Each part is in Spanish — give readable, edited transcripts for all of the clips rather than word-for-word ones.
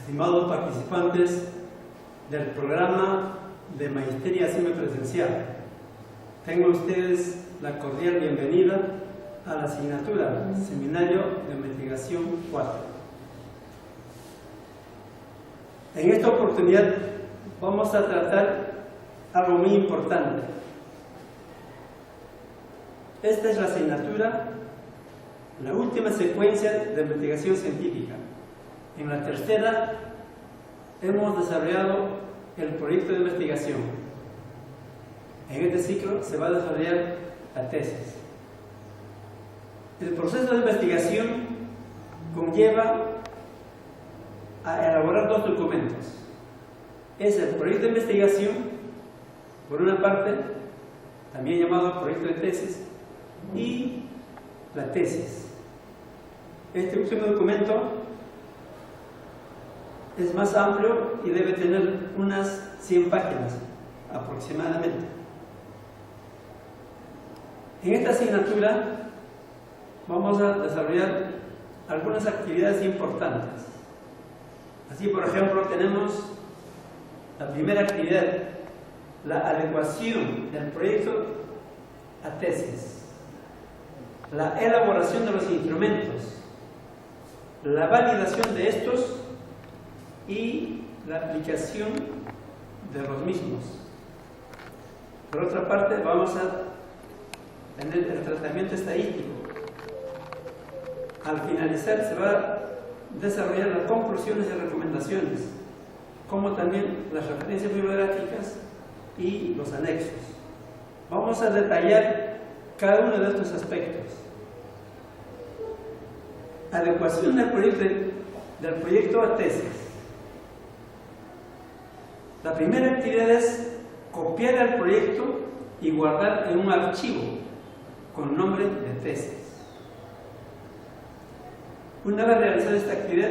estimados participantes del programa de Magisteria Semipresencial, tengan ustedes la cordial bienvenida a la asignatura Seminario de Investigación 4. En esta oportunidad vamos a tratar algo muy importante. Esta es la asignatura, la última secuencia de investigación científica. En la tercera hemos desarrollado el proyecto de investigación. En este ciclo se va a desarrollar la tesis. El proceso de investigación conlleva a elaborar dos documentos. Es el proyecto de investigación, por una parte, también llamado proyecto de tesis, y la tesis. Este último documento es más amplio y debe tener unas 100 páginas aproximadamente. En esta asignatura vamos a desarrollar algunas actividades importantes. Así, por ejemplo, tenemos la primera actividad, la adecuación del proyecto a tesis, la elaboración de los instrumentos, la validación de estos y la aplicación de los mismos. Por otra parte, vamos a tener el tratamiento estadístico. Al finalizar se va a desarrollar las conclusiones y recomendaciones, como también las referencias bibliográficas y los anexos. Vamos a detallar cada uno de estos aspectos. Adecuación del proyecto a tesis. La primera actividad es copiar el proyecto y guardar en un archivo con nombre de tesis. Una vez realizada esta actividad,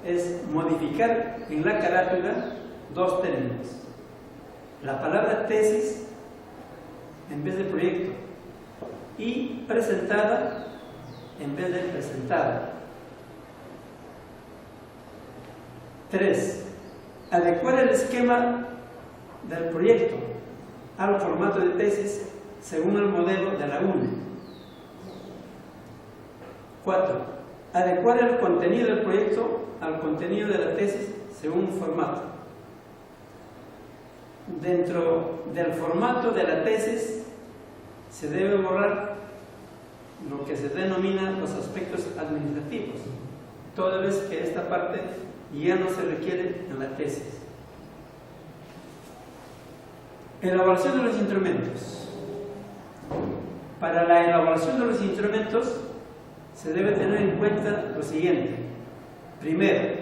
es modificar en la carátula dos términos. La palabra tesis en vez de proyecto y presentada en vez de presentada. 3. Adecuar el esquema del proyecto al formato de tesis según el modelo de la UNE. 4. Adecuar el contenido del proyecto al contenido de la tesis según un formato. Dentro del formato de la tesis se debe borrar lo que se denomina los aspectos administrativos, toda vez que esta parte ya no se requiere en la tesis. Elaboración de los instrumentos. Para la elaboración de los instrumentos se debe tener en cuenta lo siguiente. Primero,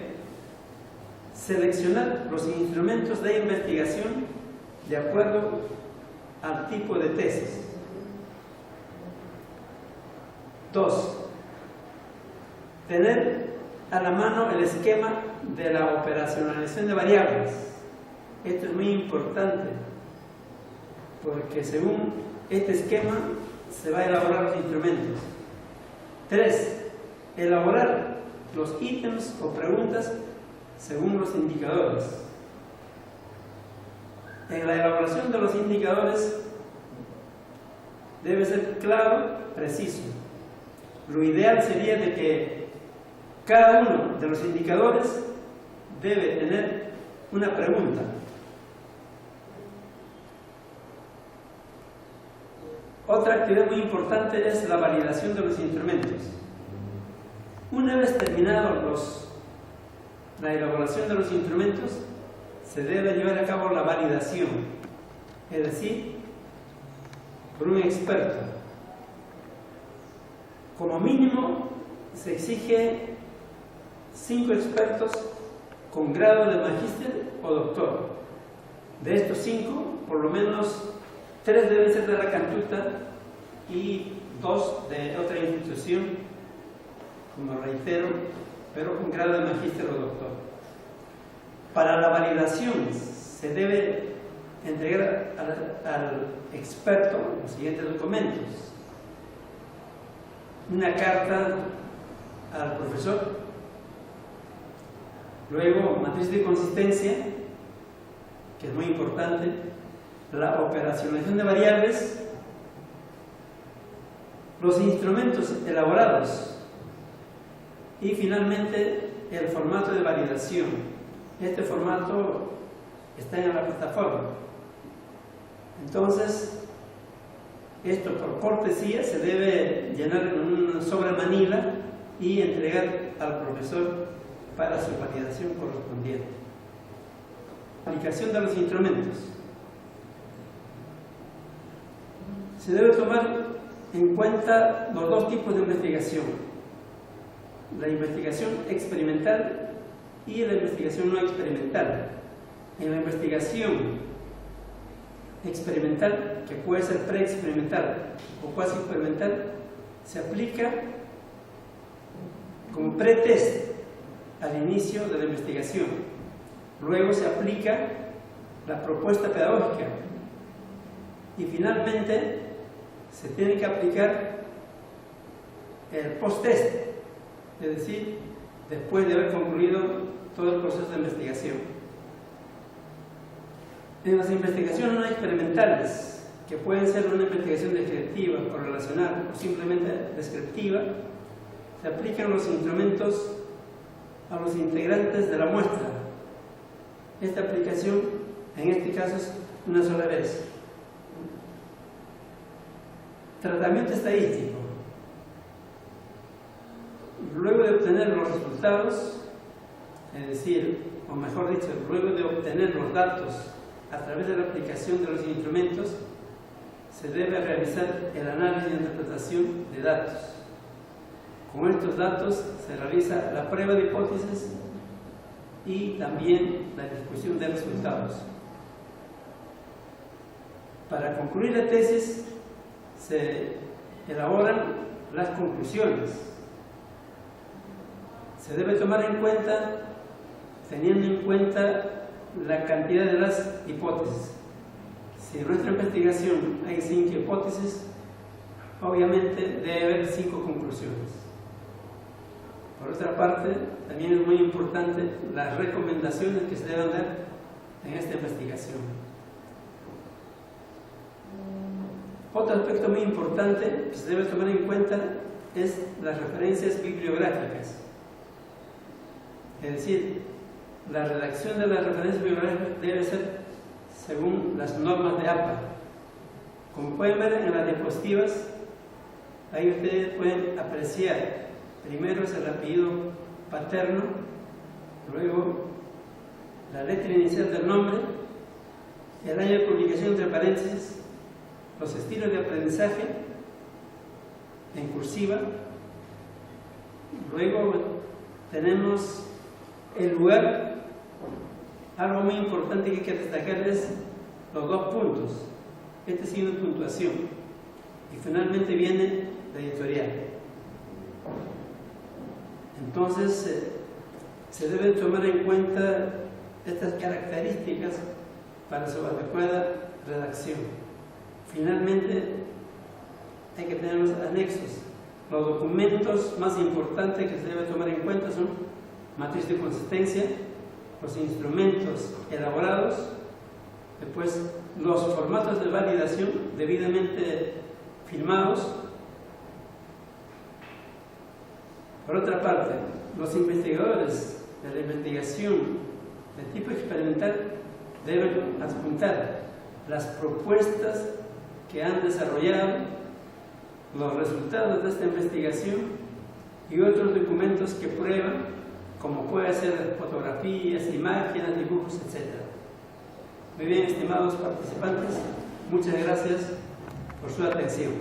seleccionar los instrumentos de investigación de acuerdo al tipo de tesis. 2. Tener a la mano el esquema de la operacionalización de variables. Esto es muy importante porque según este esquema se va a elaborar los instrumentos. 3. Elaborar los ítems o preguntas según los indicadores. En la elaboración de los indicadores debe ser claro, preciso. Lo ideal sería de que cada uno de los indicadores debe tener una pregunta. Otra actividad muy importante es la validación de los instrumentos. Una vez terminado la elaboración de los instrumentos, se debe llevar a cabo la validación, es decir, por un experto. Como mínimo, se exige 5 expertos con grado de magíster o doctor. De estos 5, por lo menos 3 deben ser de la Cantuta y 2 de otra institución, como reitero, pero con grado de magíster o doctor. Para la validación se debe entregar al experto los siguientes documentos: una carta al profesor, Luego, matriz de consistencia, que es muy importante, la operacionalización de variables, los instrumentos elaborados y finalmente el formato de validación. Este formato está en la plataforma. Entonces, esto por cortesía se debe llenar en una sobre manila y entregar al profesor para su validación correspondiente. Aplicación de los instrumentos. Se debe tomar en cuenta los dos tipos de investigación: la investigación experimental y la investigación no experimental. En la investigación experimental, que puede ser preexperimental o cuasi experimental, se aplica como pretest al inicio de la investigación. Luego se aplica la propuesta pedagógica y finalmente se tiene que aplicar el post-test, es decir, después de haber concluido todo el proceso de investigación. En las investigaciones no experimentales, que pueden ser una investigación descriptiva, correlacional o simplemente descriptiva, se aplican los instrumentos a los integrantes de la muestra. Esta aplicación, en este caso, es una sola vez. Tratamiento estadístico. Luego de obtener los resultados, es decir, o mejor dicho, luego de obtener los datos a través de la aplicación de los instrumentos, se debe realizar el análisis y interpretación de datos. Con estos datos se realiza la prueba de hipótesis y también la discusión de resultados. Para concluir la tesis, se elaboran las conclusiones. Se debe tomar en cuenta, teniendo en cuenta la cantidad de las hipótesis. Si en nuestra investigación hay 5 hipótesis, obviamente debe haber 5 conclusiones. Por otra parte, también es muy importante las recomendaciones que se deben dar en esta investigación. Otro aspecto muy importante que se debe tomar en cuenta es las referencias bibliográficas. Es decir, la redacción de las referencias bibliográficas debe ser según las normas de APA. Como pueden ver en las diapositivas, ahí ustedes pueden apreciar, primero es el apellido paterno, luego la letra inicial del nombre, el año de publicación entre paréntesis, los estilos de aprendizaje en cursiva, luego tenemos el lugar. Algo muy importante que hay que destacar es los 2 puntos, este signo de puntuación, y finalmente viene la editorial. Entonces se deben tomar en cuenta estas características para su adecuada redacción. Finalmente hay que tener los anexos. Los documentos más importantes que se debe tomar en cuenta son matriz de consistencia, los instrumentos elaborados, después los formatos de validación debidamente firmados. Por otra parte, los investigadores de la investigación de tipo experimental deben adjuntar las propuestas que han desarrollado, los resultados de esta investigación y otros documentos que prueban, como puede ser fotografías, imágenes, dibujos, etc. Muy bien, estimados participantes, muchas gracias por su atención.